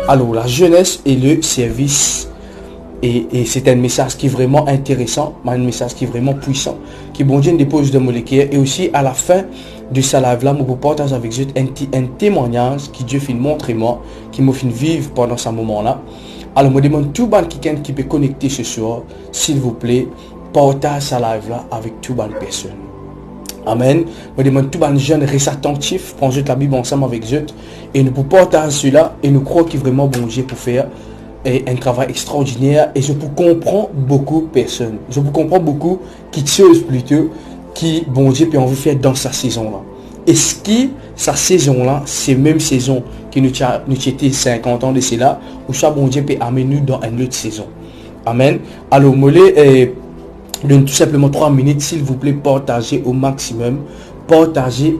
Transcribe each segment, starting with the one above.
Alors, la jeunesse et le service. Et c'est un message qui est vraiment intéressant, un message qui est vraiment puissant, qui bon Dieu dépose de molécules. Et aussi, à la fin de sa live-là, je vous partage avec vous un témoignage qui Dieu fait montrer moi, qui m'a fait vivre pendant ce moment-là. Alors, je demande tout le monde qui peut connecter ce soir, s'il vous plaît, partage sa live-là avec tout le monde personne. Amen. Je demande tout le monde jeune, reste attentif, prends la Bible ensemble avec eux, et nous pouvons partager cela, et nous croyons qu'il est vraiment bon Dieu pour faire un travail extraordinaire, et je peux comprendre beaucoup de personnes. Je peux comprendre beaucoup qui chose plutôt, qui bon Dieu peut envie faire dans sa saison-là. Et ce qui, sa saison-là, c'est même saison qui nous était 50 ans de cela, où chaque bon Dieu peut amener nous dans une autre saison. Amen. Alors, mollet, donne tout simplement 3 minutes, s'il vous plaît, partagez au maximum. Partagez.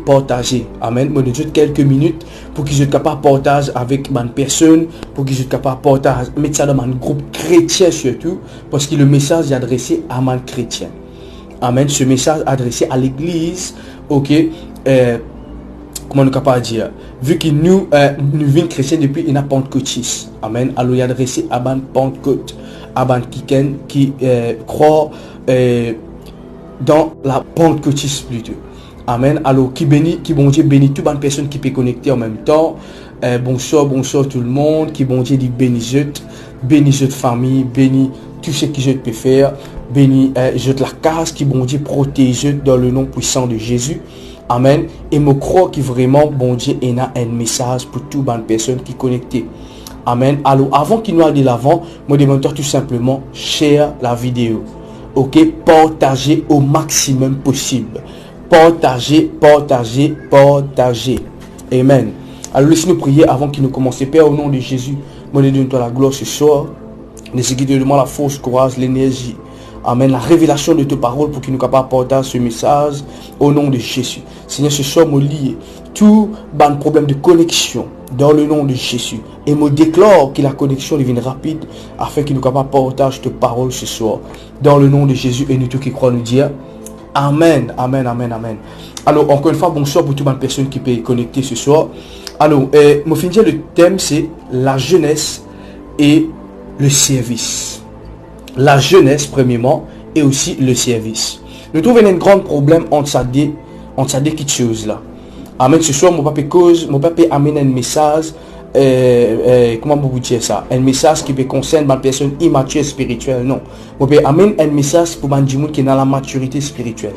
Amen. Moi, je donne quelques minutes pour qu'ils soient capables de partager avec une personne, pour qu'ils soient capables de partager, mettre ça dans un groupe chrétien surtout, parce que le message est adressé à un chrétien. Amen. Ce message est adressé à l'église, ok. Comment nous capable de dire, vu que nous vivons chrétiens depuis une pentecôtiste. Amen. Alors il est adressé à ban Pentecôte, à ban qui croit dans la pentecôtiste plutôt. Amen. Alors qui bon Dieu bénit toute bonne personne qui peut connecter en même temps. Bonsoir tout le monde. Qui bon Dieu dit bénis votre famille, bénis tout ce que je peux faire, bénis la case qui bon Dieu protège dans le nom puissant de Jésus. Amen. Et je crois que vraiment bon Dieu a un message pour toute bonne personne qui est connectée. Amen. Alors avant qu'il nous aille de l'avant, je demande tout simplement share la vidéo. Ok, partagez au maximum possible. Partagez. Amen. Alors laissez-nous prier avant qu'il nous commence. Père, au nom de Jésus, moi je donne toi la gloire ce soir. Donne-moi la force, courage, l'énergie. Amen. La révélation de tes paroles pour qu'il nous capable de partager ce message au nom de Jésus. Seigneur, ce soir, me lié tout ban problème de connexion dans le nom de Jésus. Et me déclare que la connexion devienne rapide afin qu'il nous capable de partager tes paroles ce soir. Dans le nom de Jésus et nous tous qui croient nous dire Amen. Alors, encore une fois, bonsoir pour toutes les personnes qui peuvent connecter ce soir. Alors, mon fin le thème, c'est la jeunesse et le service. La jeunesse, premièrement, et aussi le service. Nous trouvons un grand problème entre ces deux choses-là. Amen. Ce soir, mon papa amène un message, comment vous dire ça? Un message qui peut concerner une personne immature spirituelle. Non. Mon papa amène un message pour un monde qui est dans la maturité spirituelle.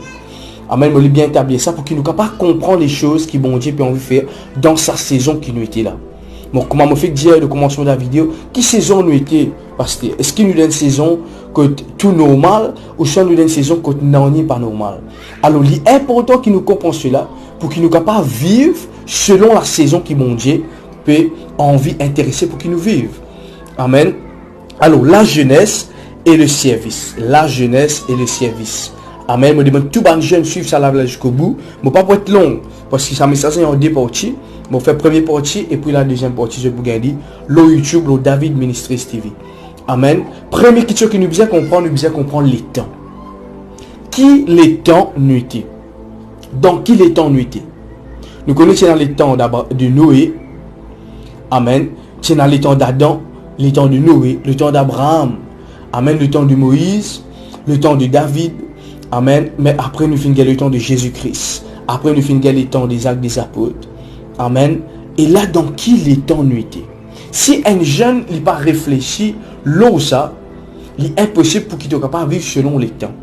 Amen. Je vais bien établir ça pour qu'il nous capable de comprendre les choses que bon Dieu peut envie faire dans sa saison qui nous était là. Bon, comment me fait dire le commencement de la vidéo, qui saison nous était? Parce que est-ce qu'il nous donne une saison que tout normal ou soit nous donne une saison que non n'est pas normal? Alors, il est important qu'il nous comprenne cela pour qu'il nous capable de vivre selon la saison qui mon Dieu peut envie intéresser pour qu'il nous vive. Amen. Alors, la jeunesse et le service. La jeunesse et le service. Amen. Je demande tout le jeune suivre ça là jusqu'au bout. Mais pas pour être long. Parce que ça message est en deux parties. Je fais la première partie et puis la deuxième partie, je vous dis le YouTube, le David Ministries TV. Amen. Première question que nous devons comprendre les temps. Qui les temps nous étaient? Dans qui les temps nous étaient? Nous connaissons les temps de Noé. Amen. C'est dans les temps d'Adam, les temps de Noé, le temps d'Abraham. Amen. Le temps de Moïse, le temps de David. Amen. Mais après, nous finissons le temps de Jésus-Christ. Après, nous finissons le temps des actes des apôtres. Amen. Et là, dans qui les temps nous étaient? Si un jeune n'est pas réfléchi, l'eau ça, il est impossible pour qu'il ne soit pas vivre selon les temps.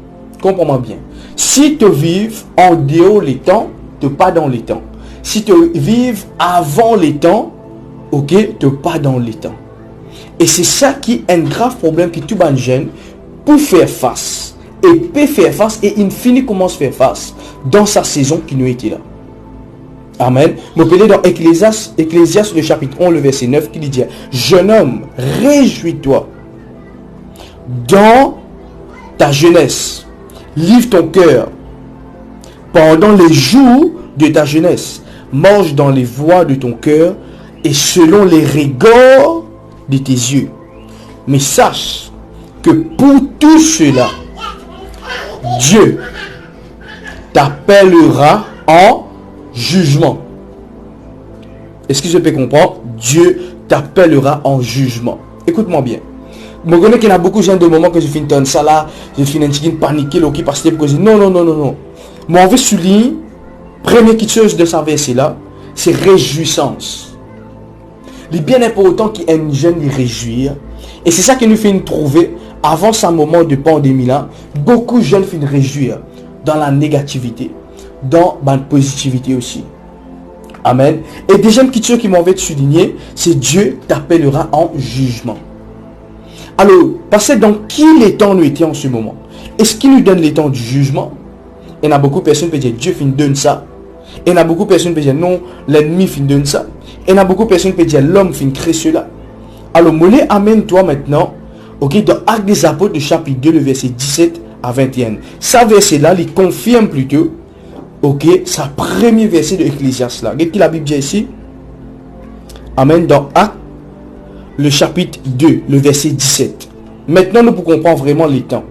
Comprends-moi bien. Si tu vives en dehors les temps, tu n'es pas dans les temps. Si tu vives avant les temps, ok, tu n'es pas dans les temps. Et c'est ça qui est un grave problème que tout le jeune peut faire face. Et peut faire face et in fine commence à faire face dans sa saison qui nous était là. Amen. Vous pouvez dans Ecclésiaste le chapitre 11, le verset 9 qui dit jeune homme, réjouis-toi dans ta jeunesse. Livre ton cœur pendant les jours de ta jeunesse. Marche dans les voies de ton cœur et selon les regards de tes yeux. Mais sache que pour tout cela, Dieu t'appellera en jugement. Est-ce que je peux comprendre? Dieu t'appellera en jugement. Écoute-moi bien. Je connais qu'il y a beaucoup de gens de moments que je finis dans ça là, je finis un petit paniquer, qui parce que non. Moi, on veut souligner, première chose de sa verset là, c'est réjouissance. Il est bien important qu'il y ait un jeune de réjouir. Et c'est ça que nous finissons trouver avant ce moment de pandémie là. Beaucoup de jeunes finissent réjouir dans la négativité, dans la positivité aussi. Amen. Et deuxième chose qui m'en veut souligner, c'est Dieu t'appellera en jugement. Alors, parce que dans qui les temps nous étions en ce moment? Est-ce qu'il nous donne les temps du jugement? Il y a beaucoup de personnes qui disent Dieu fin donne ça. Il y a beaucoup de personnes qui disent non, l'ennemi fin donne ça. Il y a beaucoup de personnes qui disent l'homme fin crée cela. Alors, Molé amène-toi maintenant, ok, dans Actes des Apôtres, le chapitre 2, le verset 17 à 21. Ça verset-là, il confirme plutôt, ok, sa premier verset de Ecclésiaste là. Qu'est-ce que la Bible dit ici? Amen, dans Actes, le chapitre 2, le verset 17. Maintenant, nous pouvons comprendre vraiment les temps.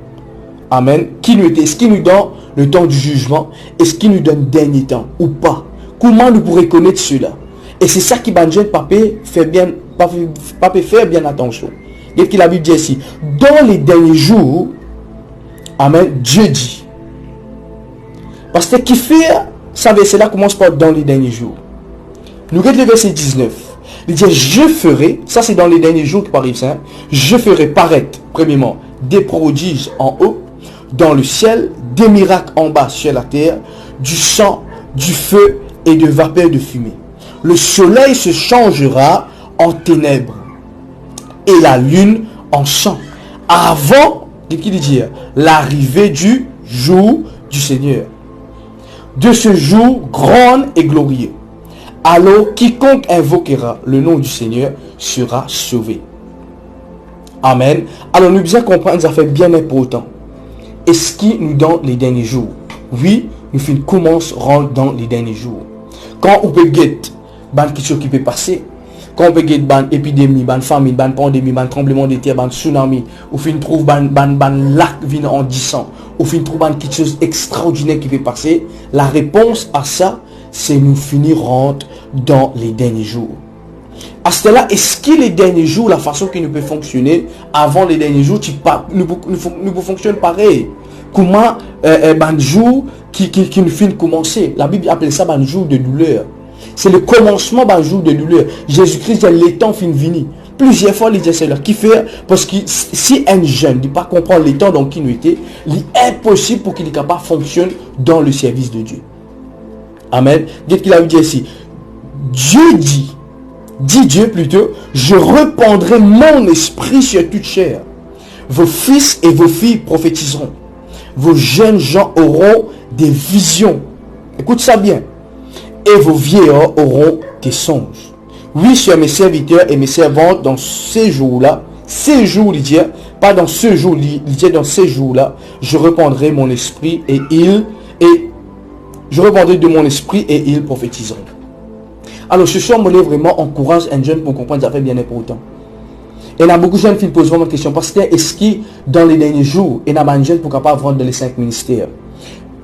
Amen. Est-ce qu'il nous donne le temps du jugement? Est-ce qu'il nous donne le dernier temps ou pas? Comment nous pourrions connaître cela? Et c'est ça qui va nous faire bien attention. Qu'est-ce que la Bible dit ici? Dans les derniers jours, amen, Dieu dit. Parce que qui fait ça, verset là commence par dans les derniers jours. Nous regardons le verset 19. Il dit, je ferai, ça c'est dans les derniers jours qui arrivent, hein, je ferai paraître, premièrement, des prodiges en haut, dans le ciel, des miracles en bas sur la terre, du sang, du feu et de vapeur de fumée. Le soleil se changera en ténèbres et la lune en sang, avant, qu'il dit, l'arrivée du jour du Seigneur. De ce jour grand et glorieux. Alors, quiconque invoquera le nom du Seigneur sera sauvé. Amen. Alors, nous devons comprendre des affaires bien importantes. Est-ce qu'il nous donne les derniers jours? Oui, nous commençons à rentrer dans les derniers jours. Quand on peut guetter, quelque chose qui peut passer. Quand on peut guetter une épidémie, une famine, une pandémie, un tremblement de terre, un tsunami, ou fin trouve un lac vient en 10 ans, ou fin trouve quelque chose d'extraordinaire qui peut passer, la réponse à ça, c'est nous finirons dans les derniers jours. À ce là, est-ce que les derniers jours, la façon que nous peut fonctionner avant les derniers jours, nous pouvons fonctionner pareil? Comment un jour qui nous finit commencer? La Bible appelle ça un jour de douleur. C'est le commencement d'un jour de douleur. Jésus-Christ dit les temps fin venir. Plusieurs fois, il dit c'est là qui fait parce que si un jeune ne dit pas comprendre les temps dans qui nous était, il est impossible pour qu'il est capable de fonctionner dans le service de Dieu. Amen. Dites qu'il a dit ici. Dieu dit Dieu plutôt, je répandrai mon esprit sur toute chair. Vos fils et vos filles prophétiseront. Vos jeunes gens auront des visions. Écoute ça bien. Et vos vieillards auront des songes. Oui, sur mes serviteurs et mes servantes dans ces jours-là, il dit, pas dans ce jour, il dit dans ces jours-là, je répandrai mon esprit je répandrai de mon esprit et ils prophétiseront. Alors ce soir, je vraiment encourage un jeune pour comprendre des affaires bien importantes. Et il y a beaucoup de jeunes qui posent vraiment une question. Parce que est-ce que dans les derniers jours, il y a un jeune pour capable vendre dans les 5 ministères?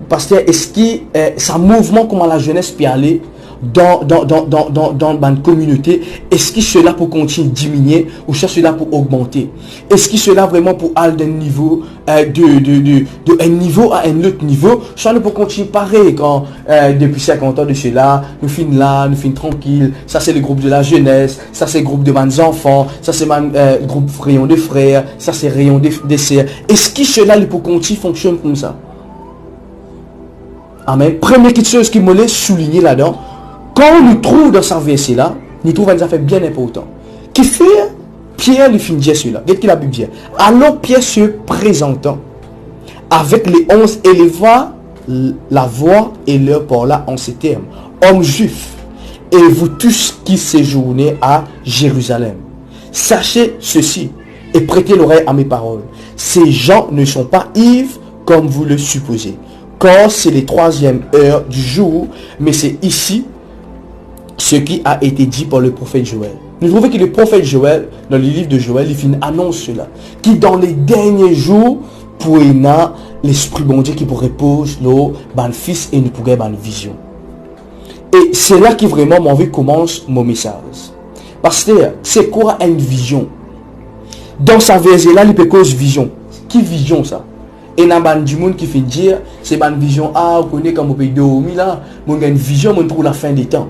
Parce que est-ce que c'est un mouvement comment la jeunesse peut aller dans une communauté? Est-ce que cela pour continuer à diminuer ou cela pour augmenter? Est-ce que cela vraiment pour aller d'un niveau de un niveau à un autre niveau? Ça ne peut continuer pareil quand depuis 50 ans de cela, nous finissons là, nous finissons tranquille. Ça c'est le groupe de la jeunesse, ça c'est le groupe de mes enfants, ça c'est le groupe rayon de frères, ça c'est rayon des sœurs. Est-ce que cela pour continuer fonctionne comme ça? Amen. Première chose qui me laisse souligner là-dedans, quand on nous trouve dans ce verset-là, nous trouvons une affaire bien importante. Qui fait Pierre lui finit cela. Qu'est-ce qu'il a pu dire? Alors Pierre se présentant avec les 11 éleva la voix et leur parla en ces termes. Hommes juifs, et vous tous qui séjournez à Jérusalem, sachez ceci et prêtez l'oreille à mes paroles. Ces gens ne sont pas ivres comme vous le supposez. Car c'est les 3e heure du jour, mais c'est ici ce qui a été dit par le prophète Joël. Nous trouvons que le prophète Joël, dans le livre de Joël, il annonce cela. Qui dans les derniers jours, pour l'Esprit bon Dieu qui pourrait poser le fils et nous pourrait une vision. Et c'est là qui vraiment commence mon message. Pasteur, c'est quoi une vision? Dans sa verset là, il peut cause vision. Qui vision ça? Et dans ban du monde qui fait dire, c'est ban vision, ah, vous connaissez comme on peut dormir là, mon une vision, mon trouve la fin des temps.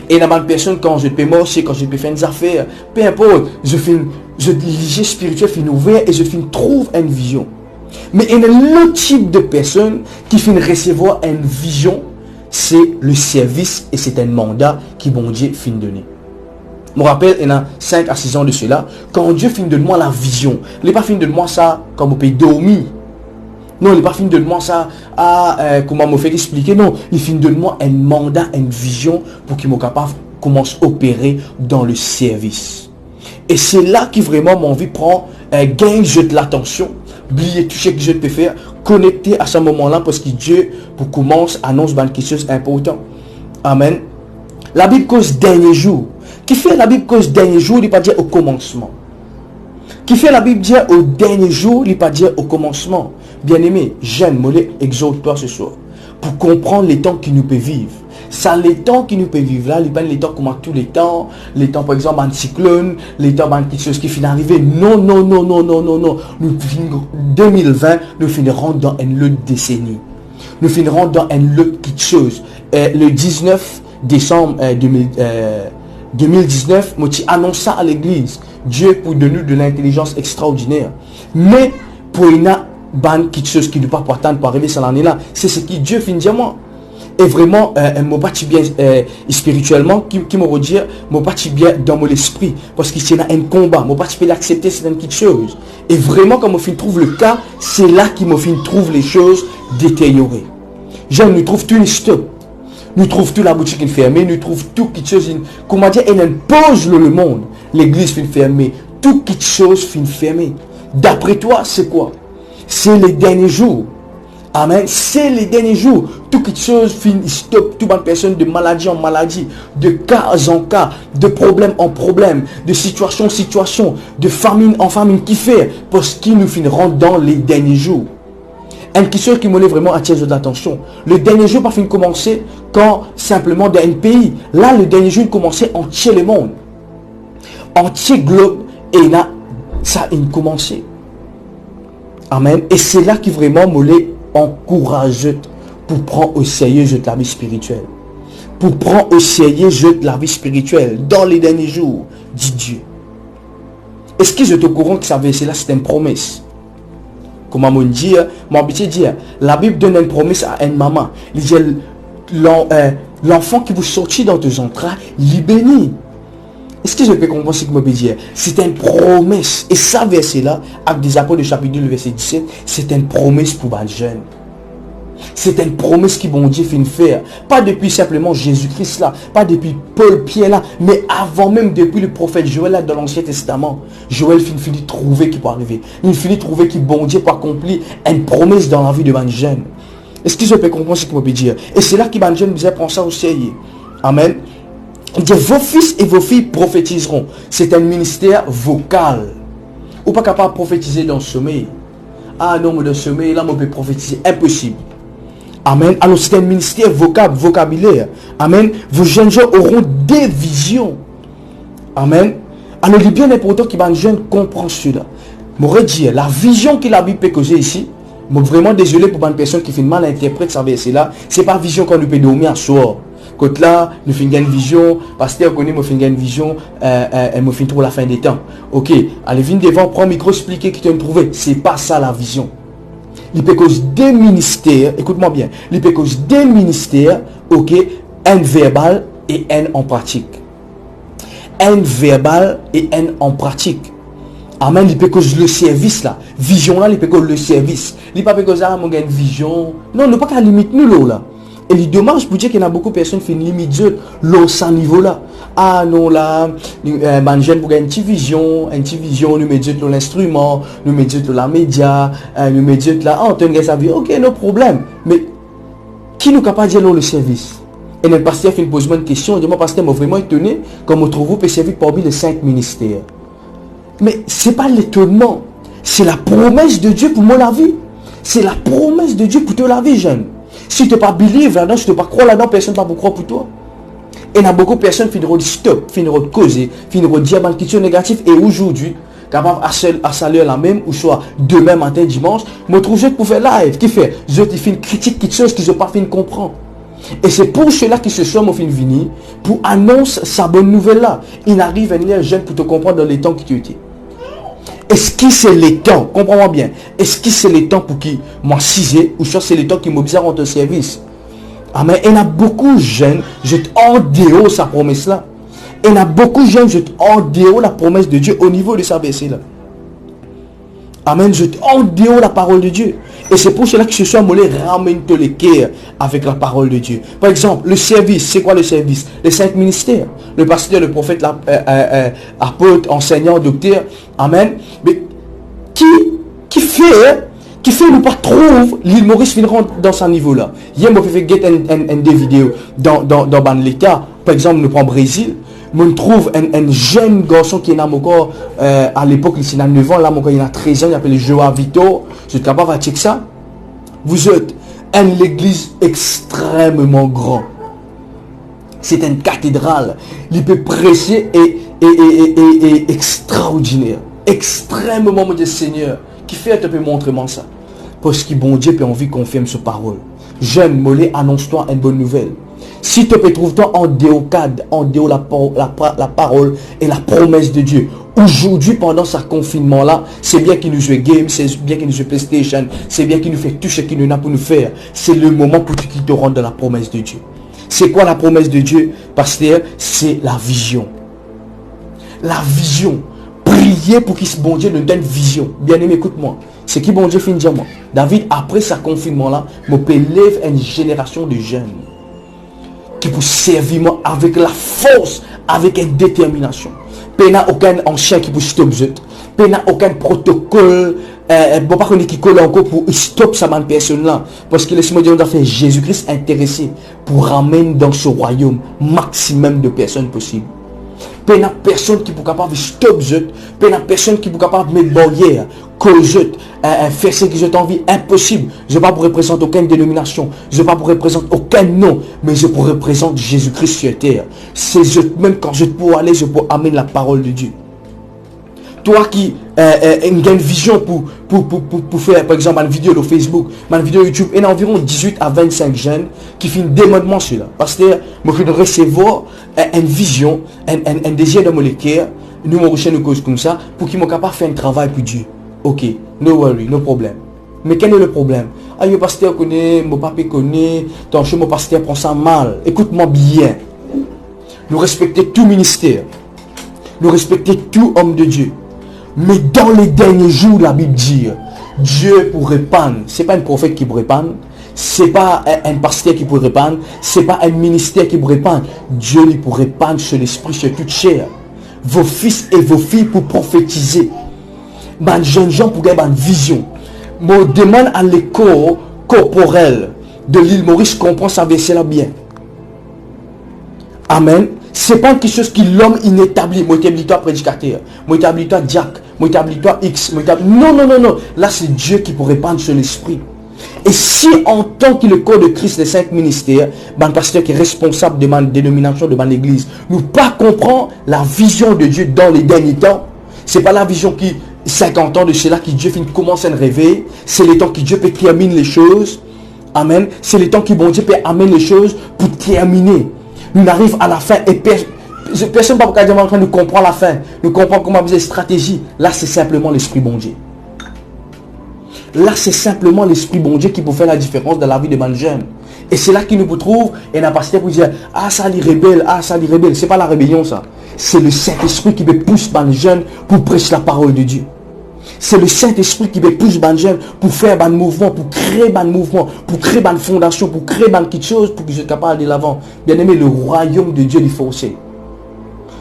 Et dans ban personne, quand je peux marcher, quand je peux faire des affaires, peu importe, je lis spirituel, fin ouvert et je trouve une vision. Mais il y a un autre type de personne qui finit recevoir une vision, c'est le service et c'est un mandat qui bon Dieu fin donner. Je me rappelle, il y a 5 à 6 ans de cela, quand Dieu finit de moi la vision, il n'est pas fini de moi ça comme on peut dormir. Non, il n'est pas fini de moi ça, comment me faire expliquer, non, il finit de moi un mandat, une vision pour qu'il soit capable de commencer à opérer dans le service. Et c'est là qui vraiment mon envie prend, gagne de l'attention, oublier tout ce que je peux faire, connecter à ce moment-là parce que Dieu pour commence annonce quelque chose d'important. Amen. La Bible cause dernier jour. Qui fait la Bible cause dernier jour, il n'est pas dire au commencement. Qui fait la Bible dire au dernier jour, il n'est pas dire au commencement. Bien-aimé, j'aime, mollet, exhorte-toi ce soir. Pour comprendre les temps qui nous peut vivre. Ça, les temps qui nous peut vivre là, il pas les temps comme tous les temps par exemple un cyclone, les temps quelque chose qui finit d'arriver. Non. Nous finirons 2020, nous finirons dans une autre décennie. Nous finirons dans une autre petite chose. Le 19 décembre 2019, moi tu annonce ça à l'église. Dieu pour donner de l'intelligence extraordinaire. Mais pour une quelque chose qui ne peut pas attendre pour arriver cette année-là, c'est ce que Dieu finit dire moi. Et vraiment, mon parti bien spirituellement, qui me redire, mon parti bien dans mon esprit, parce qu'il y a un combat, mon parti peut l'accepter, c'est une petite chose. Et vraiment, quand mon fin trouve le cas, c'est là qu'il me fin trouve les choses détériorées. Genre, nous trouve tout une stop. Nous trouve toute la boutique fermée, nous trouve tout quelque chose, comment dire, elle impose le monde. L'église fin fermée, tout quelque chose fin fermée. D'après toi, c'est quoi? C'est les derniers jours. Amen. C'est les derniers jours. Tout quelque chose finit, stop, toute personne de maladie en maladie, de cas en cas, de problème en problème, de situation en situation, de famine en famine, qui fait parce qu'ils nous finiront dans les derniers jours. Une question qui me lève vraiment attirer de l'attention. Le dernier jour pas fini commencer quand simplement dans un pays. Là, le dernier jour il commençait entier le monde. Entier globe. Et là, ça a commencé. Amen. Et c'est là qui vraiment me lève encourage pour prendre au sérieux de la vie spirituelle. Pour prendre au sérieux de la vie spirituelle dans les derniers jours, dit Dieu. Est-ce que je te courant que ça veut c'est là, c'est une promesse? Comment me dire, mon habitude dire, la Bible donne une promesse à une maman. Il dit, l'enfant qui vous sortit dans tes entrailles, il est béni. Est-ce que je peux comprendre ce que je peux dire? C'est une promesse. Et ça, verset-là, avec des apôtres de chapitre 2, le verset 17, c'est une promesse pour les jeunes. C'est une promesse qui bon Dieu fait faire. Pas depuis simplement Jésus-Christ là, pas depuis Paul Pierre là, mais avant même depuis le prophète Joël là dans l'Ancien Testament. Joël finit de trouver qui peut arriver. Il finit de trouver qui bon Dieu peut accomplir une promesse dans la vie de les jeunes. Est-ce que je peux comprendre ce que je peux dire? Et c'est là que les jeunes disaient prendre ça au sérieux. Amen. Il dit, vos fils et vos filles prophétiseront. C'est un ministère vocal. Ou pas capable de prophétiser dans le sommeil. Ah non, mais dans le sommeil, là, on peut prophétiser. Impossible. Amen. Alors, c'est un ministère vocabulaire. Amen. Vos jeunes gens auront des visions. Amen. Alors, il est bien important que les jeunes comprennent cela. Je dire, la vision que la Bible peut causer ici, je suis vraiment désolé pour une personne qui fait mal interpréter ça verset-là. Ce n'est pas la vision qu'on peut dormir à soir. Quand là, nous faisons une vision, pasteur connaît, nous faisons une vision, nous faisons trop la fin des temps. Ok, allez, viens devant, prends le micro, expliquer qui t'a trouvé. C'est pas ça la vision. Il peut cause des ministères, écoute-moi bien, il peut cause des ministères, ok, un verbal et un en pratique. Un verbal et un en pratique. Amen, il peut cause le service là. Vision là, il peut cause le service. Il peut pas cause ça, mon gars, une vision. Non, ne pas qu'à limite nous là. Et il est dommage pour dire qu'il y a beaucoup de personnes qui font une limite de ce niveau-là. Ah non, là, man jeune pour une petite vision, nous mettons l'instrument, nous mettons la média, nous mettons là, ah, on t'a sa vie, ok, no problème. Mais, qui nous capable de dire le service? Et le pasteur fait une pose une question, il dit, moi, pasteur, m'a vraiment étonné, comme on trouve, peut servir parmi les 5 ministères. Mais, ce n'est pas l'étonnement, c'est la promesse de Dieu pour moi la vie. C'est la promesse de Dieu pour toi la vie, jeune. Si tu n'es pas believe là-dedans, si tu ne pas croire là-dedans, personne ne va vous croire pour toi. Et il y a beaucoup de personnes qui finiront de stop, finiront de causer, finiront de dire quelque chose négatif. Et aujourd'hui, capable à saluer la même, ou soit demain matin, dimanche, me trouve juste pour faire live. Qui fait? Je te fais une critique, quelque chose qu'ils n'ont pas fait comprendre. Et c'est pour cela qu'ils se sont fin venir pour annoncer sa bonne nouvelle là. Il arrive à venir jeune pour te comprendre dans les temps que tu étais. Est-ce que c'est les temps, comprends-moi bien, est-ce que c'est les temps pour qui moi cisé ou soit c'est les temps qui m'observent en ton service? Amen. Il y a beaucoup de jeunes, je en dehors sa promesse là. Il y a beaucoup de jeunes, je en dehors la promesse de Dieu au niveau de sa verset là. Amen. Je en dehors la parole de Dieu. Et c'est pour cela que ce soit mollet ramène tous les cœurs avec la parole de Dieu. Par exemple, le service, c'est quoi le service? Les 5 ministères. Le pasteur, le prophète, l'apôtre, enseignant, docteur. Amen. Mais qui fait nous pas trouve l'île Maurice finira dans ce niveau-là. Hier, moi, j'ai fait des vidéos dans l'État. Par exemple, nous prenons Brésil. On trouve un jeune garçon qui est là encore, à l'époque, il a 9 ans, là, il a 13 ans, il s'appelle Joao Vitor. Je suis capable de checker ça. Vous êtes une église extrêmement grande. C'est une cathédrale. Il peut prêcher et extraordinaire. Extrêmement, mon Dieu Seigneur. Qui fait un peu montrer moi ça. Parce que bon Dieu peut envie confirme sa parole. Jeune mollet, annonce-toi une bonne nouvelle. Si tu peux trouver toi en déocade, en déo la parole et la promesse de Dieu. Aujourd'hui, pendant ce confinement-là, c'est bien qu'il nous joue game, c'est bien qu'il nous joue PlayStation, c'est bien qu'il nous fait tout ce qu'il nous a pour nous faire. C'est le moment pour qu'il te rende dans la promesse de Dieu. C'est quoi la promesse de Dieu, pasteur? C'est la vision. La vision. Priez pour qu'il bon Dieu nous donne vision. Bien aimé, écoute-moi. C'est qui bon Dieu finit dire moi. David, après ce confinement-là, me élève une génération de jeunes qui pour servir moi avec la force, avec une détermination. Il n'y a aucun ancien qui peut stop ça. Il n'y a aucun protocole. Bon, pas qu'on qui colle encore pour stop sa personne là. Parce que laisse-moi dire, on doit faire Jésus-Christ intéressé pour ramener dans ce royaume maximum de personnes possibles. Il n'y a personne qui peut capable de stop ça. Il n'y a personne qui peut capable de mettre barrière. Cause faire ce que j'ai envie, impossible. Je ne vais pas représenter aucune dénomination. Je ne vais pas représenter aucun nom. Mais je peux représenter Jésus-Christ sur terre. C'est même quand je peux aller, je peux amener la parole de Dieu. Toi qui as une vision pour faire par exemple une vidéo sur Facebook, une vidéo YouTube, il y a environ 18 à 25 jeunes qui font des demandements sur là. Parce que moi je recevoir une vision, un désir de mon cœur, nous me recherchons une cause comme ça, pour qu'ils soient capables de faire un travail pour Dieu. Ok, no worry, no problème. Mais quel est le problème? Ah, le pasteur connaît, mon papa connaît, ton chez mon pasteur prend ça mal. Écoute-moi bien. Nous respectons tout ministère. Nous respectons tout homme de Dieu. Mais dans les derniers jours, la Bible dit, Dieu pour répandre. Ce n'est pas un prophète qui pour répandre. Ce n'est pas un pasteur qui pour répandre. Ce n'est pas un ministère qui pour répandre. Dieu lui pour répandre sur l'esprit, sur toute chair. Vos fils et vos filles pour prophétiser. Les jeunes gens pour avoir une vision. Me demande à l'école corporel de l'île Maurice comprend ça verset là bien. Amen. C'est pas quelque chose qui l'homme inétabli. Moi établis-toi prédicateur. Moi établis-toi diacre. Moi établis-toi X. Non. Là c'est Dieu qui pourrait répandre sur l'esprit. Et si en tant que le corps de Christ, les 5 ministères, le pasteur qui est responsable de ma dénomination, de mon église, nous pas comprendre la vision de Dieu dans les derniers temps. C'est pas la vision qui 50 ans de cela que Dieu commence à rêver. C'est le temps que Dieu peut terminer les choses. Amen. C'est le temps que bon Dieu peut amener les choses pour terminer. Nous arrivons à la fin et personne ne peut pas dire en train de comprendre la fin. Nous comprenons comment vous avez stratégie. Là, c'est simplement l'esprit bon Dieu. Là, c'est simplement l'esprit bon Dieu qui peut faire la différence dans la vie de mes jeunes. Et c'est là qu'il nous trouve et n'a pas pour dire ah ça les rebelle, ah ça les rebelle. C'est pas la rébellion ça. C'est le Saint-Esprit qui peut pousser les jeunes pour prêcher la parole de Dieu. C'est le Saint-Esprit qui peut pousser les jeunes pour faire un mouvement, pour créer un mouvement, pour créer une fondation, pour créer quelque chose pour que je sois capable d'aller l'avant. Bien aimé, le royaume de Dieu est forcé.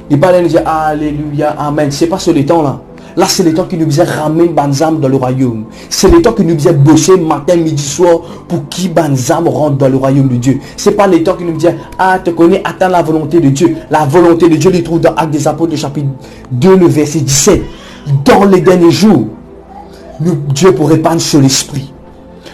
Il parle de dire alléluia, amen. C'est pas ce le temps là. Là, c'est le temps qui nous disait ramener Banzam dans le royaume. C'est le temps qui nous disait bosser matin, midi, soir pour qui Banzam rentre dans le royaume de Dieu. C'est pas le temps qui nous disait te connais, attends la volonté de Dieu. La volonté de Dieu, il trouve dans Actes des Apôtres, chapitre 2, le verset 17. Dans les derniers jours, Dieu pour répandre sur l'esprit.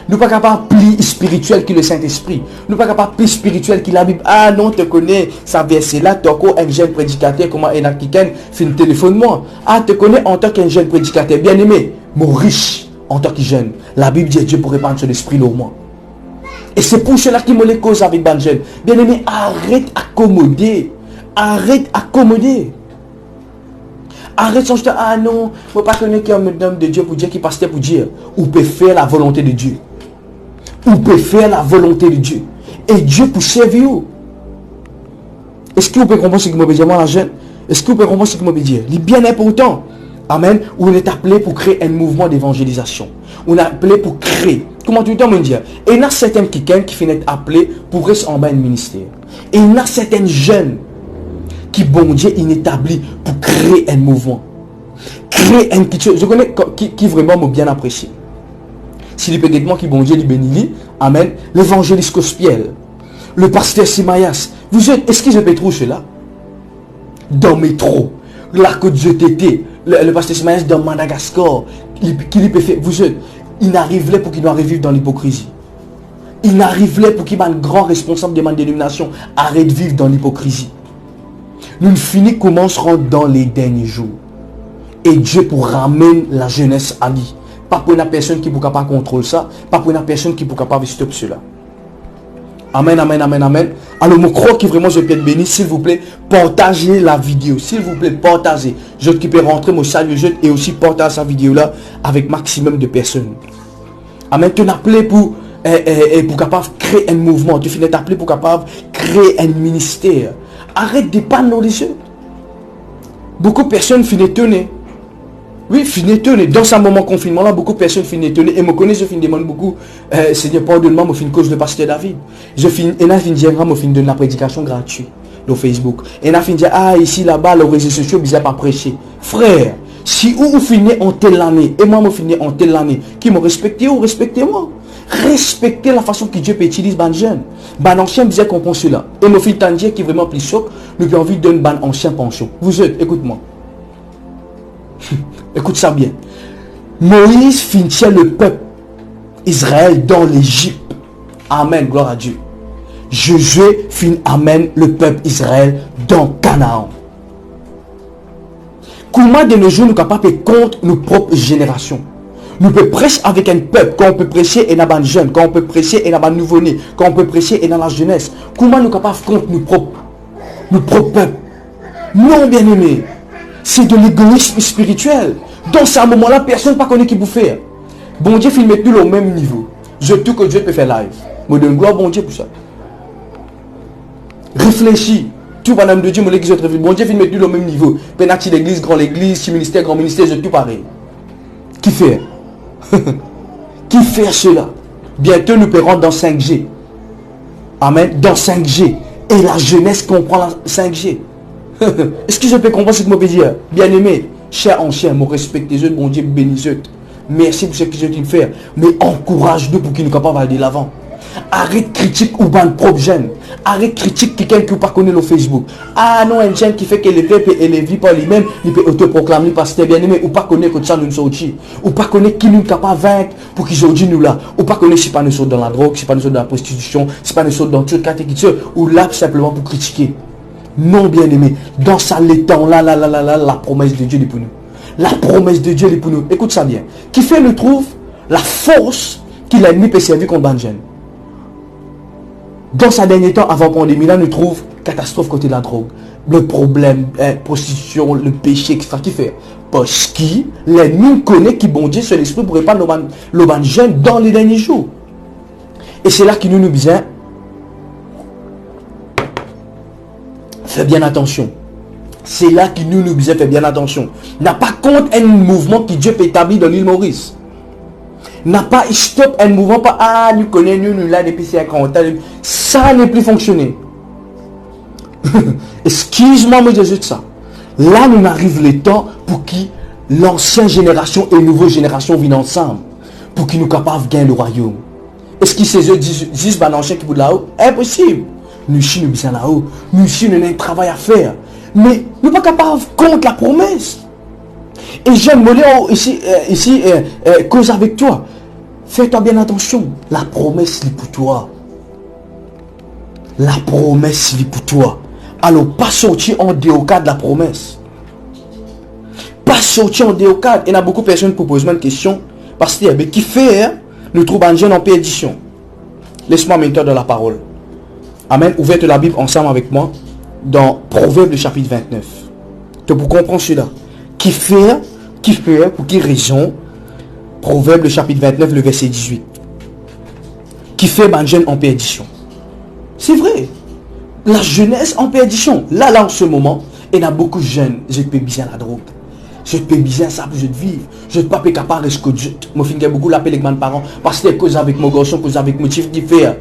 Nous pas capables plus spirituel que le Saint-Esprit. Nous pas capables plus spirituel que la Bible. Ah non, te connais, ça verset là, tu es un jeune prédicateur, comment un africain fait un téléphone moi. Ah, te connais en tant qu'un jeune prédicateur, bien aimé, mon riche en tant que jeune. La Bible dit Dieu pour répandre son esprit au moins. Et c'est pour cela qu'il me les cause avec ban jeune. Bien aimé, arrête accommoder. Arrête accommoder. Arrête son jeton. Ah non, il ne faut pas connaître qu'un homme de Dieu pour dire qu'il pasteur pour dire. Ou peut faire la volonté de Dieu. Ou peut faire la volonté de Dieu. Et Dieu pour servir. Est-ce que vous pouvez comprendre ce que je veux dire, moi la jeune? Est-ce que vous pouvez comprendre ce que je veux dire? Il est bien important. Amen. Où on est appelé pour créer un mouvement d'évangélisation. On est appelé pour créer. Comment tu me dire? Et il y a certains quelqu'un qui finissent appelé pour rester en bas du ministère. Et il y a certains jeunes qui, bon Dieu, il établit pour créer un mouvement. Créer un quelque chose. Je connais qui vraiment m'a bien apprécié. Si les peut-être qui, bon Dieu, les bénit, amen. L'évangéliste Cospiel, le pasteur Simayas. Vous êtes, est-ce que je peux trouver cela? Dans métro, la Côte de TT, le pasteur Simayas dans Madagascar, qui peut faire, vous êtes, il n'arrive là pour qu'il doit revivre dans l'hypocrisie. Il n'arrive là pour qu'il y ait un grand responsable de ma dénomination. Arrête de vivre dans l'hypocrisie. Nous finissons commencerons dans les derniers jours. Et Dieu pour ramener la jeunesse à lui. Pas pour une personne qui ne pourra pas contrôler ça. Pas pour une personne qui ne pourra pas stopper cela. Amen, amen, amen, amen. Alors, je crois que vraiment je peux être béni. S'il vous plaît, partagez la vidéo. S'il vous plaît, partagez. Je qui peux rentrer mon salut jeune et aussi partager sa vidéo là avec maximum de personnes. Amen. Tu es appelé pour capable créer un mouvement. Tu finis appelé pour capable créer un ministère. Arrête de pas dans les yeux. Beaucoup de personnes finissent étonnées. Oui, finissent étonnées. Dans ce moment confinement là, beaucoup de personnes finissent étonnées. Et me connaissent, je finis demande beaucoup. Seigneur, pardonne-moi, je finis cause de pasteur David. Je finis, et là, je finis de la prédication gratuite sur Facebook. Et là, je finis ah, ici, là-bas, les réseaux sociaux, bizarre pas prêcher. Frère, si vous finissez en telle année, et moi, je finis en telle année, qui me respectez ou respectez-moi. Respectez la façon que Dieu peut utiliser ban jeune. Ban ancien bizarre comprend cela. Et me fit tant dire qui est vraiment plus choc, nous avons envie d'un ban ancien pension. Vous êtes, écoute-moi. Écoute ça bien. Moïse finissait le peuple Israël dans l'Égypte. Amen, gloire à Dieu. Josué amène le peuple Israël dans Canaan. Comment de nos jours nous sommes capables de compter nos propres générations? Nous pouvons prêcher avec un peuple, quand on peut prêcher et dans les jeunes, quand on peut prêcher et dans les nouveau-nés, quand on peut prêcher et dans la jeunesse. Comment nous sommes capables de compter nos propres peuples? Non, bien aimé. C'est de l'égoïsme spirituel. Dans ce moment-là, personne ne peut connaître qui vous faire. Bon Dieu, il met tout au même niveau. Je tout que Dieu peut faire live. Je donne gloire bon Dieu pour ça. Réfléchis. Tout va de Dieu, mon église, bon Dieu, il met tout au même niveau. Penati l'église, grand ministère, je tout pareil. Qui fait? Qui fait cela? Bientôt nous pourrons dans 5G. Amen. Dans 5G. Et la jeunesse comprend la 5G. Est-ce que je peux comprendre ce que je peux dire? Bien aimé, cher ancien, me respectez eux, bon Dieu bénisse eux. Merci pour ce que je viens de faire. Mais encourage-nous pour qu'ils nous capables d'aller de l'avant. Arrête critique ou ban propre jeune. Arrête critique quelqu'un qui ne pas connaît le Facebook. Ah non, un jeune qui fait que les peuples et les vies par lui-même, il peut autoproclamer parce que bien aimé, ou pas connaître que ça nous sortit. Ou pas connaître qui nous est capable de vaincre pour qu'ils aujourd'hui nous là. Ou pas connaître si pas nous sommes dans la drogue, si pas nous sommes dans la prostitution, si pas nous sommes dans toute catégorie, ou là simplement pour critiquer. Non, bien aimé, dans ça l'étang là, la promesse de Dieu est pour nous. La promesse de Dieu est pour nous. Écoute ça bien. Qui fait nous trouve la force qu'il a mis peut servir contre Banjen. Dans sa dernier temps, avant pandémie, là, nous trouve catastrophe côté de la drogue. Le problème, prostitution, le péché, etc. Qui fait? Parce que l'ennemi connaît qui bon Dieu sur l'esprit pour répandre le Banjen dans les derniers jours. Et c'est là qu'il nous besoin. Fais bien attention. C'est là qu'il nous besoin faire bien attention. N'a pas compte un mouvement que Dieu peut établir dans l'île Maurice. N'a pas stop un mouvement pas ah nous connaissons nous là depuis 50 ans. Ça n'est plus fonctionné. Excuse-moi mais je ça. Là nous arrive le temps pour que l'ancienne génération et la nouvelle génération viennent ensemble pour qu'ils nous capables de gagner le royaume. Est-ce qu'ils ces eux disent bah l'ancien qui bout là-haut? Impossible. Nous ici nous besoin là-haut. Nous ici nous avons un travail à faire. Mais nous ne sommes pas capables contre la promesse. Et j'aime ici cause avec toi. Fais-toi bien attention. La promesse est pour toi. La promesse est pour toi. Alors, pas sortir en déocade de la promesse. Pas sortir en déocade. Il y a beaucoup de personnes qui posent une question. Parce que, mais qui fait, hein, nous trouvons un jeune en perdition. Laisse-moi maintenant dans la parole. Amen. Ouvrez la Bible ensemble avec moi. Dans Proverbe chapitre 29. Donc, pour comprendre cela. Qui fait, pour quelle raison. Proverbe chapitre 29, le verset 18. Qui fait un jeune en perdition. C'est vrai. La jeunesse en perdition. Là, en ce moment, il y a beaucoup de jeunes. Je peux bien la drogue. Je peux bien ça pour je vivre. Je ne peux pas capable de ce que je fais beaucoup l'appeler avec mes parents. Parce que cause avec mon garçon, cause avec mon chef qui fait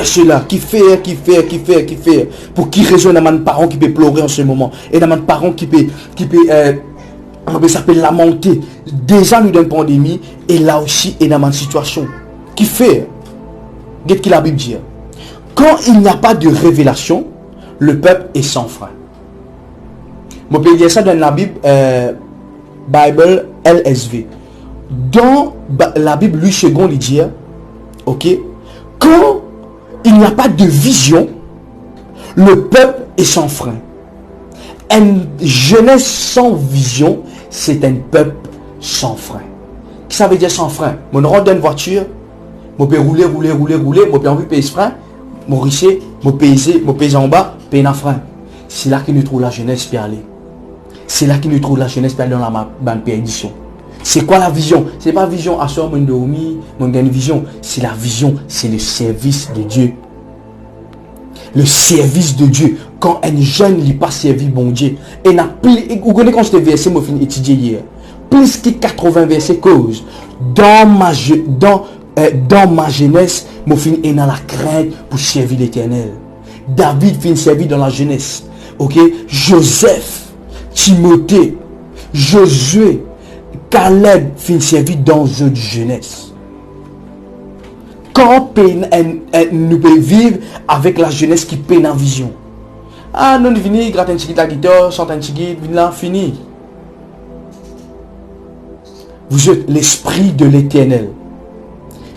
cela, qui fait. Pour qui raison il y a mes parents qui peut pleurer en ce moment. Et il y a mes parents qui peut s'appeler lamenter. Déjà nous d'une pandémie. Et là aussi, il y a une situation. Qui fait. Qu'est-ce que la Bible dit? Quand il n'y a pas de révélation, le peuple est sans frein. Je peux dire ça dans la Bible, Bible LSV. Dans la Bible, lui second, il dit, ok, quand il n'y a pas de vision, le peuple est sans frein. Une jeunesse sans vision, c'est un peuple sans frein. Qu'est-ce que ça veut dire sans frein? Mon rentre dans une voiture, je peux rouler, je peux envie de payer ce frein. Mon richer, mon payser en bas, paye un frein. C'est là qu'il nous trouve la jeunesse pour aller. C'est là qu'il nous trouve la jeunesse pour aller dans la perdition. C'est quoi la vision? C'est pas vision à soi, mon dormi, mon gagne vision. C'est la vision, c'est le service de Dieu. Le service de Dieu. Quand un jeune n'est pas servi, bon Dieu. Et n'a plus, vous connaissez quand j'étais versé, moi, j'ai étudié hier. Plus que 80 versets cause. Dans ma jeunesse, je suis dans la crainte pour servir l'Éternel. David finit servi dans la jeunesse. Ok? Joseph, Timothée, Josué, Caleb finit servi dans une jeunesse. Quand nous pouvons vivre avec la jeunesse qui peine en vision. Ah non, nous venons, gratter un petit la guitare, chanter un petit guide, là, fini. Vous êtes l'esprit de l'Éternel.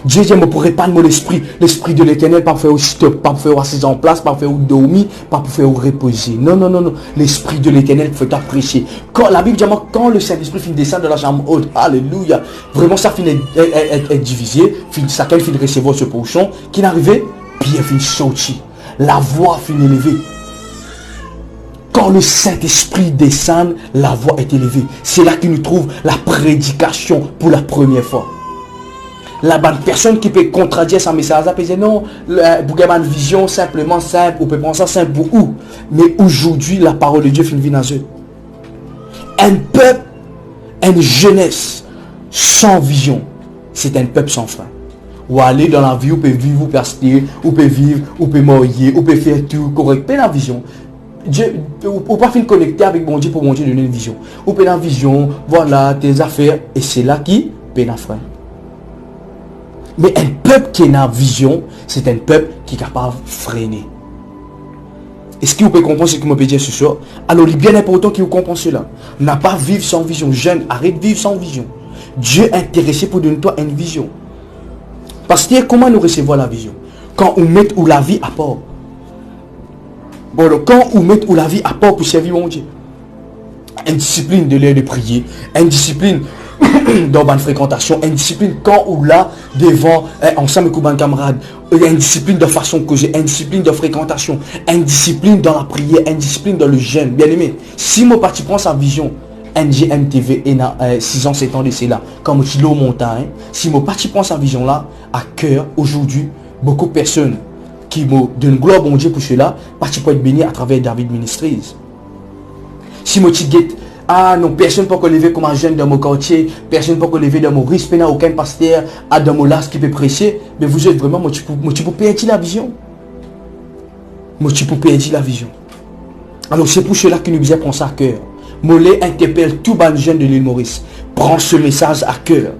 Dieu dit, je ne pourrais pas mon esprit. L'esprit de l'Éternel, pas pour faire stop, pas pour faire assis en place, pas pour faire dormir, pas pour faire reposer. Non. L'esprit de l'Éternel faut apprécier. Quand la Bible dit, quand le Saint-Esprit finit descendre de la chambre haute, alléluia. Vraiment, ça finit être divisé. Chacun finit de recevoir ce pochon. Qui n'arrivait, Pierre finit sortir. La voix finit élevée. Quand le Saint-Esprit descend, la voix est élevée. C'est là qu'il nous trouve la prédication pour la première fois. La bonne personne qui peut contredire sa message, elle peut dire non, pour avoir une vision simplement simple, on peut prendre ça simple pour où. Mais aujourd'hui, la parole de Dieu finit dans eux. Un peuple, une jeunesse sans vision, c'est un peuple sans fin. Ou aller dans la vie, on peut vivre, on peut aspirer, on peut vivre, on peut mourir, on peut faire tout correct. Mais la vision, Dieu, on pas finir connecter avec mon Dieu pour mon Dieu donner une vision. On peut la vision, voilà tes affaires, et c'est là qui peut la frein. Mais un peuple qui est dans la vision, c'est un peuple qui est capable de freiner. Est-ce que vous pouvez comprendre ce que je peux dire ce soir? Alors, il est bien important que vous compreniez cela. N'a pas vivre sans vision. Jeune, arrête de vivre sans vision. Dieu est intéressé pour donner toi une vision. Parce que comment nous recevons la vision? Quand on met où la vie à part. Bon, donc, quand on met où la vie à part pour servir mon Dieu. Une discipline de l'air de prier. Une discipline dans une fréquentation, une discipline quand ou là devant ensemble avec un camarade, une discipline de façon causer, une discipline de fréquentation, une discipline dans la prière, une discipline dans le jeûne. Bien aimé, si mon parti prend sa vision NGMTV et 6 ans 7 ans de cela comme tu l'as montagne, si mon parti prend sa vision là à cœur aujourd'hui, beaucoup de personnes qui me donnent gloire bon Dieu pour cela, parti pour être béni à travers David Ministries. Si mon petit ah non, personne ne peut lever comme un jeune dans mon quartier, personne ne peut lever dans mon risque, n'a aucun pasteur, à dans mon las qui peut prêcher, mais vous êtes vraiment, moi tu peux perdre la vision. Moi tu peux perdre la vision. Alors c'est pour cela que nous devons prendre ça à cœur. Mollet interpelle tout ban jeune de l'île Maurice. Prends ce message à cœur.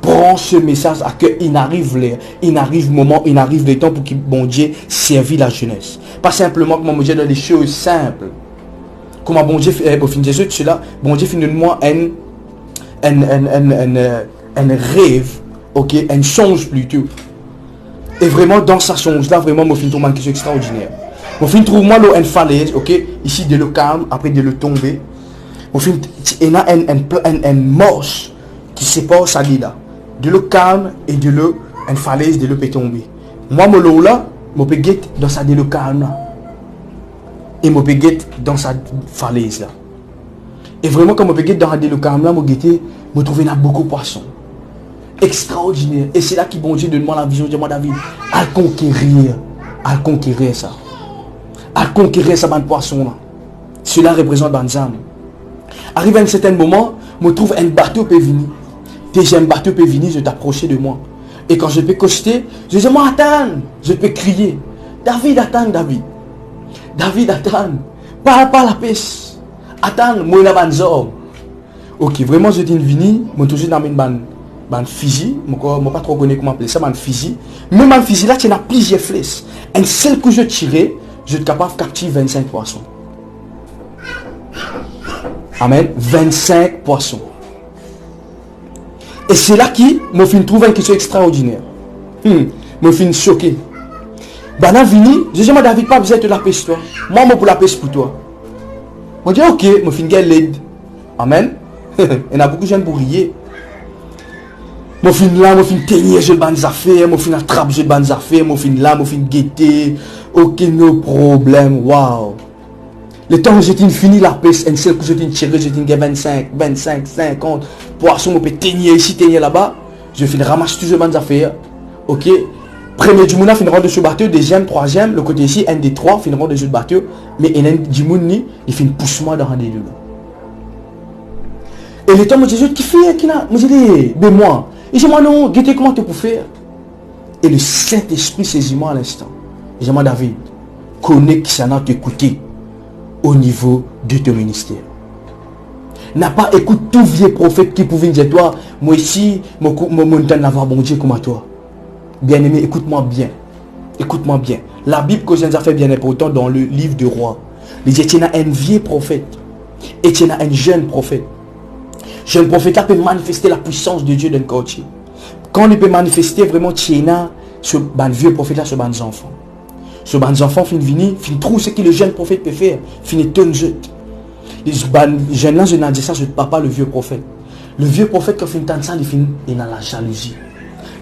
Prends ce message à cœur. Il arrive le temps pour que bon Dieu serve la jeunesse. Pas simplement que mon Dieu dans des choses simples. Comment bon Dieu pour finir cela, bon Dieu finit de moi un rêve ok, un songe plutôt. Et vraiment, dans sa songe là, vraiment, mon film trouve quelque chose extraordinaire. Mon film trouve moi une falaise, ok, ici de le calme, après de le tomber. Mon film, il y a un morse qui sépare ça là. De le calme et de le, une falaise de le peut tomber. Moi, mon lot là, mon peut get dans sa de le calme là. Et mon peut get dans sa falaise là. Et vraiment, quand mon peut get dans la de le calme là, mon guetté, me trouve beaucoup de poissons. Extraordinaire. Et c'est là qui bon Dieu donne-moi la vision de moi David. À conquérir ça. À conquérir ça ban poisson là. Cela représente Banzam. Arrive à un certain moment, me trouve un bateau peut venir. Deuxième bateau peut venir, je t'approcher de moi. Et quand je peux coster, je dis moi attends, je peux crier. David attends David. David attends. Pas la pêche. Attends, moi la banzor. Ok, vraiment je dis vini, moi toujours dans une ban fusil, moi pas trop connais comment appeler ça, ban fusil. Mais ban fusil là, tu as plusieurs flèches. Un seul coup je tirais, je suis capable de capturer 25 poissons. Amen. 25 poissons. Et c'est là qui me fait trouver une question extraordinaire. Me fait choquer. Ben là, vini, je dis, David, pas besoin de la pêche toi. Moi, pour la pêche pour toi. On dit, ok, me fait une gueule l'aide. Amen. Il y a beaucoup de gens pour rier. Mon fin là, mon fin tenir, je ban affaires, mon fin attrape, je ban affaires, mon fin là, mon fin guetter, aucun problème, waouh. Le temps où j'ai fini la pêche, un seul coup j'ai tiré, j'ai 25, 50, poisson, mon peut tenir ici, tenir là-bas, je finis ramasser toujours ban affaires, ok. Premier du mouna finira de ce bateau, deuxième, troisième, le côté ici, un des trois finiront de ce bateau, mais un du mouni, il finit pousse-moi dans un des deux. Et le temps où j'ai dit, qui fait, qui n'a, moi j'ai dit, ben moi. Et je dis, moi non, guettez comment tu peux faire. Et le Saint-Esprit saisit moi à l'instant. Je dis, moi David, connais qui ça n'a t'écouté au niveau de ton ministère. N'a pas écouté tout vieux prophète qui pouvait dire, toi, moi ici, mon montagne d'avoir bon Dieu comme à toi. Bien aimé, écoute-moi bien. Écoute-moi bien. La Bible que j'ai fait bien important dans le livre de Rois. Il dit, tu as un vieux prophète et tu as un jeune prophète. Jeune prophète là peut manifester la puissance de Dieu dans le quartier. Quand il peut manifester vraiment Tiena, ce vieux prophète là, ce ban enfant. Ce ban enfant fin venir, fin trouve ce que le jeune prophète peut faire, fin étonne jeune. Les jeunes là, je n'ai dit ça, je papa le vieux prophète. Le vieux prophète quand fin tant ça, il finit et dans la jalousie.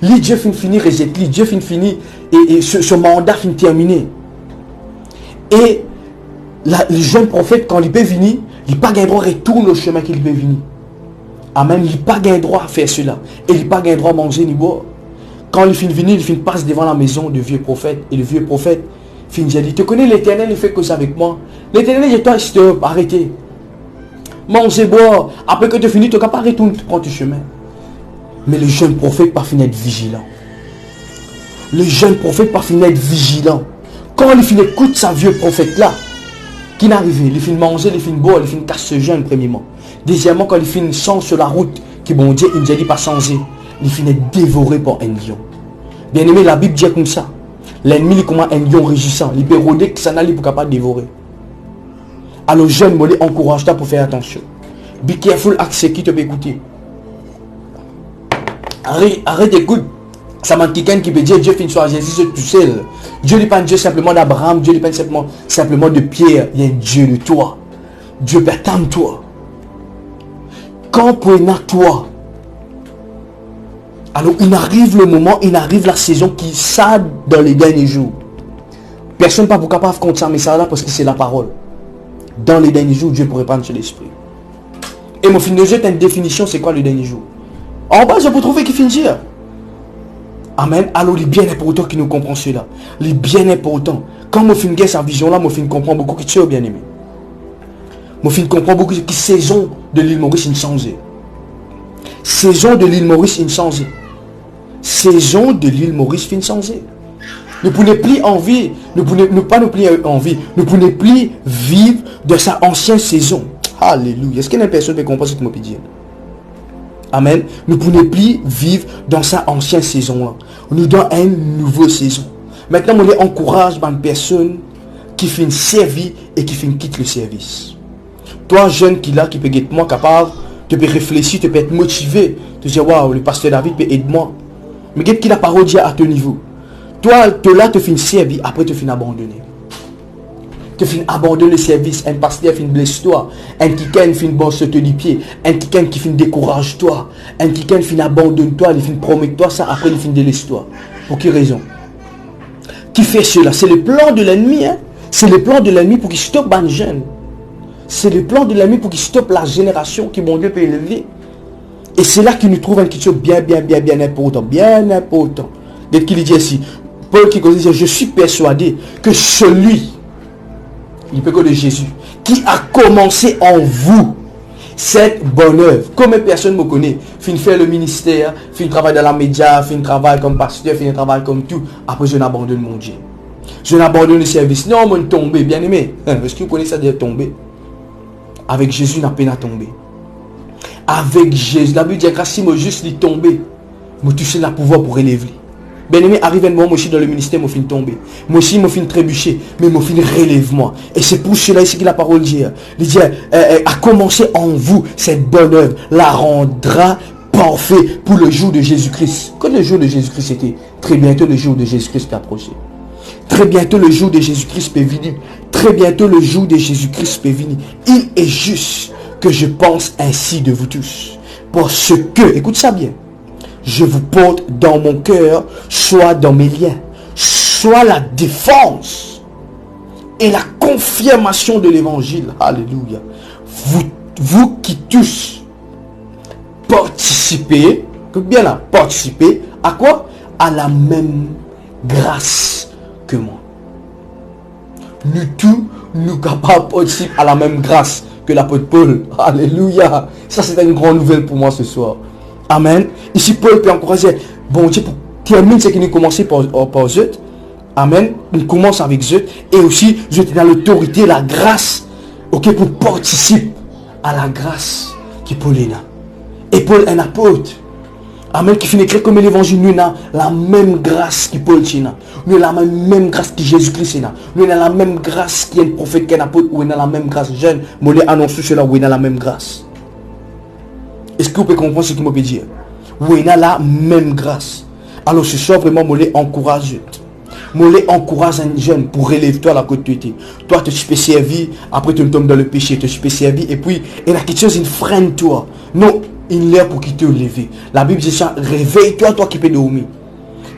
Lui Dieu fin fini rejette, lui Dieu fin fini et ce mandat fin terminé. Et le jeune prophète quand il peut venir, il n'a pas gagné droit retourner au chemin qu'il peut venir. Amen, il n'a pas gagné droit à faire cela. Et il n'a pas gagné droit à manger ni boire. Quand il finit venir, il passe devant la maison du vieux prophète. Et le vieux prophète finit dit, tu connais l'Éternel, il fait cause avec moi. L'Éternel dit, toi, stop, arrêtez. Manger, boire. Après que tu finis, tu n'as pas retourner, tu prends ton chemin. Mais le jeune prophète pas fini d'être vigilant. Le jeune prophète pas fini d'être vigilant. Quand il finit écoute sa vieux prophète là, qui n'arrive, il finit manger, il finit boire, il finit casser ce jeune premièrement. Deuxièmement, quand il finit sans sur la route, qui bon Dieu, il ne dit pas changer, il finit dévoré par un lion. Bien aimé, la Bible dit comme ça. L'ennemi, il commence un lion régissant. Il peut rôder que ça n'a pas capable de dévorer. Alors, jeune, moi, encourage-toi pour faire attention. Be careful avec ce qui te peut écouter. Arrête d'écouter. Ça m'a quelqu'un qui peut dire Dieu fait une soirée Jésus tout seul. Dieu n'est pas un Dieu simplement d'Abraham. Dieu n'est pas simplement de Pierre. Il y a un Dieu de toi. Dieu peut attendre toi. Quand pour toi, alors il arrive le moment, il arrive la saison qui s'aide dans les derniers jours. Personne n'est pas capable de compter ça, mais ça là parce que c'est la parole. Dans les derniers jours, Dieu pourrait prendre sur l'esprit. Et mon film de jeu, une définition, c'est quoi le dernier jour? En bas, je peux trouver qui finit. Amen. Alors, il est bien important qu'il nous comprenne cela. Il est bien important. Quand mon film gagne sa vision là, mon film comprend beaucoup qui tu es bien aimé. Mon film comprend beaucoup qui saison de l'île Maurice il changé. Saison de l'île Maurice il changé. Saison de l'île Maurice fin changé. Ne pouvez plus envie, ne pouvez pas nous plier envie, ne pouvez plus vivre de sa ancienne saison. Alléluia. Est-ce qu'il y a une personne qui comprend ce que je peux dire? Amen. Nous ne pouvons plus vivre dans sa ancienne saison là. Nous donnons une nouvelle saison. Maintenant, on les encourage dans une personne qui finit servir et qui finit quitte le service. Toi, jeune qui là, qui peut être moi capable, tu peux réfléchir, tu peux être motivé, tu dis waouh, le pasteur David peut aider moi. Mais qu'est-ce que la parole dit à ton niveau? Toi, là, tu finis servir, après tu finis abandonner. Tu finis abandonner le service, un pasteur finit blesse toi, un quelqu'un finit bon se te du pied, un quelqu'un qui finit décourage toi, un quelqu'un finit abandonne toi, il finit promet toi ça, après il finit délaisse toi. Pour quelle raison? Qui fait cela? C'est le plan de l'ennemi, hein? C'est le plan de l'ennemi pour qu'il stoppe les jeunes. C'est le plan de l'ennemi pour qu'il stoppe la génération qui mon Dieu peut élever. Et c'est là qu'il nous trouve un quelque chose bien important, bien important. Dès qu'il dit ici, Paul qui dit, je suis persuadé que celui, il peut que de Jésus, qui a commencé en vous cette bonne œuvre. Combien de personnes me connaissent? Fin faire le ministère, fin travail dans la média, fin travail comme pasteur, fin travail comme tout. Après, je n'abandonne mon Dieu. Je n'abandonne le service. Non, mon tombé, bien aimé. Est-ce que vous connaissez ça de tomber? Avec Jésus, n'a peine à tomber. Avec Jésus, la Bible dit que si moi juste lui tomber, me toucher le pouvoir pour élever. Bien aimé, arrive un moment, moi aussi dans le ministère, moi fin tomber. Moi aussi, moi fin trébucher, mais moi fin relève-moi. Et c'est pour cela ici que la parole dit. Il dit, a commencé en vous cette bonne œuvre, la rendra parfait pour le jour de Jésus-Christ. Quand le jour de Jésus-Christ était, très bientôt le jour de Jésus-Christ peut approcher. Très bientôt le jour de Jésus-Christ peut venir. Très bientôt le jour de Jésus-Christ peut venir. Il est juste que je pense ainsi de vous tous. Parce que, écoute ça bien, je vous porte dans mon cœur, soit dans mes liens, soit la défense et la confirmation de l'évangile. Alléluia. Vous qui tous participez, écoute bien là, participez à quoi? À la même grâce que moi. Nous tous, nous capables de participer à la même grâce que l'apôtre Paul. Alléluia. Ça, c'est une grande nouvelle pour moi ce soir. Amen. Ici, Paul peut encourager, bon Dieu, pour terminer ce qui nous commençait par Zeut. Amen. On commence avec Zeut. Et aussi, Zeut est dans l'autorité, la grâce. Ok, pour participer à la grâce qui Paul est là. Et Paul est un apôtre. Amen. Qui finit écrit comme l'évangile. Nous avons la même grâce qui Paul est là. Nous avons la même grâce que Jésus-Christ est là. Nous avons la même grâce qui est un prophète, qui est un apôtre. Nous avons la même grâce. Jeune, je vais annoncer cela. Nous avons la même grâce. Est-ce que vous pouvez comprendre ce que je peux dire? Oui, on a la même grâce. Alors ce soir, vraiment, je encourage. Je encourage un jeune pour relever toi la côte de toi. Toi, tu peux servir, après tu tombes dans le péché, tu peux servir, et puis il y a quelque chose qui freine toi. Non, il est pour qu'il te lève. La Bible dit ça, réveille-toi, toi qui peux dormir.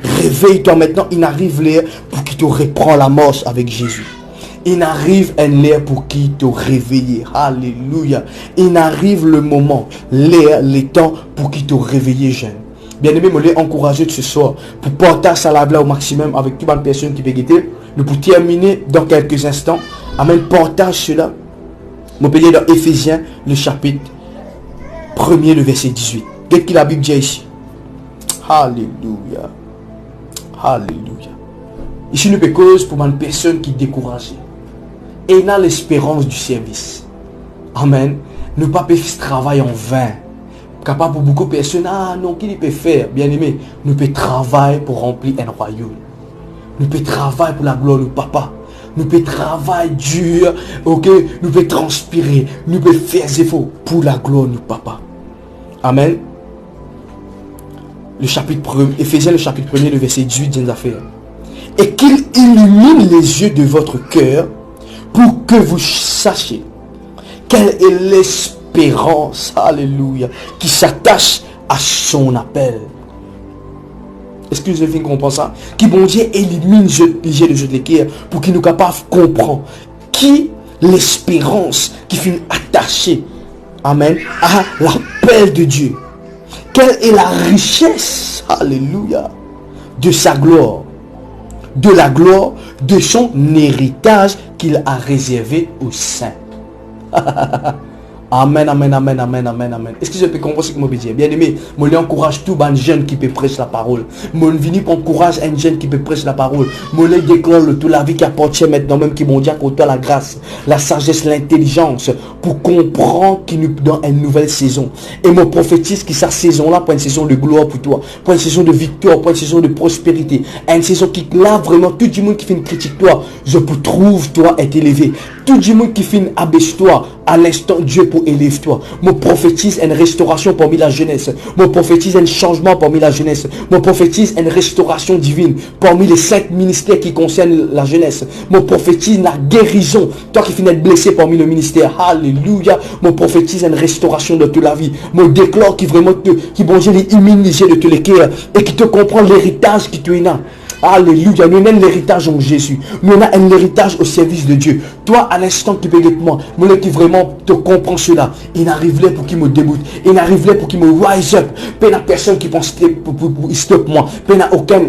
Réveille-toi maintenant, il arrive l'air pour qu'il te reprend la marche avec Jésus. Il arrive un l'air pour qui te réveiller. Alléluia. Il arrive le moment, l'air, le temps pour qui te réveiller jeune. Bien aimé, je l'ai encouragé ce soir pour porter ça là au maximum avec toutes les personnes qui peuvent guetter. Nous pour terminer dans quelques instants. Amen. Partage cela. Je peux lire dans Éphésiens, le chapitre 1er, le verset 18. Qu'est-ce que la Bible dit ici? Alléluia. Alléluia. Ici, nous peut cause pour une personne qui est découragée. Et n'a l'espérance du service. Amen. Ne pas faire ce travail en vain. Capable pour beaucoup de personnes, ah non, qu'il peut faire, bien aimé, nous peut travailler pour remplir un royaume. Nous peut travailler pour la gloire de papa. Nous peut travailler dur, ok, nous peut transpirer, nous peut faire des efforts pour la gloire de papa. Amen. Le chapitre 1, Éphésiens le chapitre 1er, le verset 18 des affaires. Et qu'il illumine les yeux de votre cœur pour que vous sachiez quelle est l'espérance, alléluia, qui s'attache à son appel. Est-ce que vous avez compris ça? Qui bon Dieu élimine les yeux de l'équerre pour qu'il nous capable de comprendre qui l'espérance qui finit attachée, amen, à l'appel de Dieu. Quelle est la richesse, alléluia, de sa gloire, de la gloire de son héritage qu'il a réservé aux saints. Amen, amen, amen, amen, amen, amen. Est-ce que je peux comprendre ce que je veux dire? Bien aimé, je encourage tout un jeune qui peut prêcher la parole. Je viens pour encourager un jeune qui peut prêcher la parole. Je déclare toute la vie qui appartient maintenant, même qui m'ont dit qu'on a la grâce, la sagesse, l'intelligence pour comprendre qu'il nous donne une nouvelle saison. Et je prophétise que cette saison-là pour une saison de gloire pour toi, pour une saison de victoire, pour une saison de prospérité. Une saison qui là vraiment, tout le monde qui fait une critique toi, je trouve toi être élevé. Tout le monde qui fait une abaisse toi, à l'instant Dieu pour debout et lève-toi. Me prophétise une restauration parmi la jeunesse. Me prophétise un changement parmi la jeunesse. Me prophétise une restauration divine parmi les 5 ministères qui concernent la jeunesse. Me prophétise la guérison. Toi qui finis d'être blessé parmi le ministère. Alléluia. Me prophétise une restauration de toute la vie. Me déclare qui vraiment qui bon Dieu les immunisé de tous les cœurs et qui te comprend l'héritage qui te est là. Alléluia. Nous avons l'héritage en Jésus. Nous avons un héritage au service de Dieu. Toi, à l'instant qui peut être moi, moi qui vraiment te comprend cela, il n'arrive là pour qu'il me déboute. Il n'arrive là pour qu'il me rise up. Pas une personne qui pense pour stop moi. Pas aucun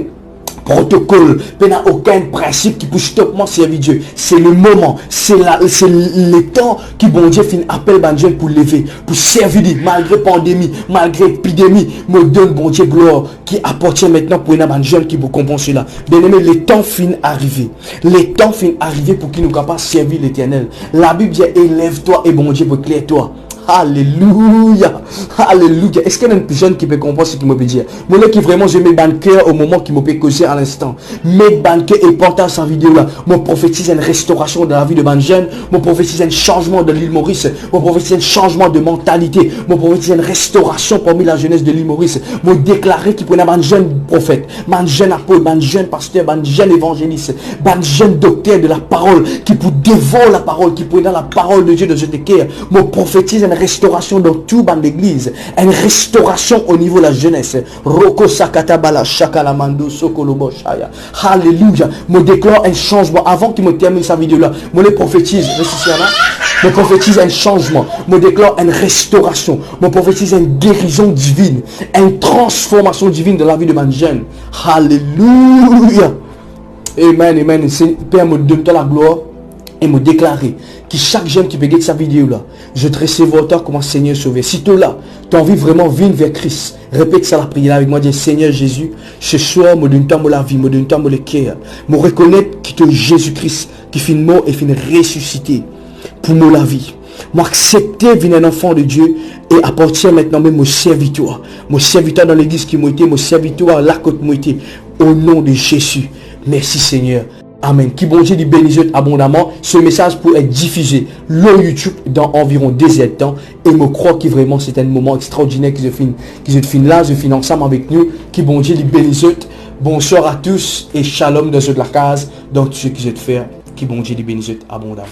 protocole, il n'y a aucun principe qui peut stopper moi servir Dieu. C'est le moment, c'est le temps qui bon Dieu fin appelle ben Dieu pour lever, pour servir Dieu, malgré pandémie, malgré épidémie, me donne bon Dieu gloire qui appartient maintenant pour une ben jeune qui vous comprend cela. Bien aimé, le temps fin arrivé. Le temps fin arrivé pour qu'il nous capable servir l'Éternel. La Bible dit élève-toi et bon Dieu pour éclairer toi. Alléluia. Alléluia. Est-ce qu'il y a une jeune qui peut comprendre ce qu'il me peut dire? Moi qui vraiment je mets ban cœur au moment qui me peut causer à l'instant. Mets ban cœur et partage cette vidéo là. Moi prophétise une restauration de la vie de ban jeune. Moi prophétise un changement de l'île Maurice. Moi prophétise un changement de mentalité. Moi prophétise une restauration parmi la jeunesse de l'île Maurice. Moi déclarer qu'il prenait ban jeune prophète, ban jeune apôtre, ban jeune pasteur, ban jeune évangéliste, ban jeune docteur de la parole qui pour dévorer la parole, qui prenait la parole de Dieu de ce cœur. Moi prophétise une restauration dans tout dans l'église, une restauration au niveau de la jeunesse. Roko sakatabala shakalamando sokolobo shaya. Alléluia. Me déclare un changement avant qu'il me termine sa vidéo là. Me le prophétise, me prophétise un changement. Me déclare une restauration. Me prophétise une guérison divine, une transformation divine de la vie de ma jeune. Alléluia. Amen, amen. Père, me donne la gloire et me déclarer que chaque jeune qui peut gagner sa vidéo là, je te recevrai autant comme un Seigneur sauvé. Si toi là, tu as envie vraiment de venir vers Christ, répète ça la prière avec moi, dis Seigneur Jésus, ce soir, me donne temps la vie, me donne temps le cœur, me reconnaître que tu es Jésus-Christ, qui finit mort et finit ressuscité pour moi la vie. Moi accepter venir un enfant de Dieu et appartient maintenant même mon serviteur dans l'église qui m'a été, mon serviteur là que m'a été, au nom de Jésus. Merci Seigneur. Amen. Qui bon Dieu lui bénisse abondamment. Ce message pour être diffusé sur YouTube dans environ 2 heures de temps. Et me crois que vraiment c'est un moment extraordinaire qu'ils ont fini là, ils ont fini ensemble avec nous. Qui bon Dieu lui bénisse. Bonsoir à tous et shalom dans la case, dans tout ce qu'ils ont fait. Qui bon Dieu lui bénisse abondamment.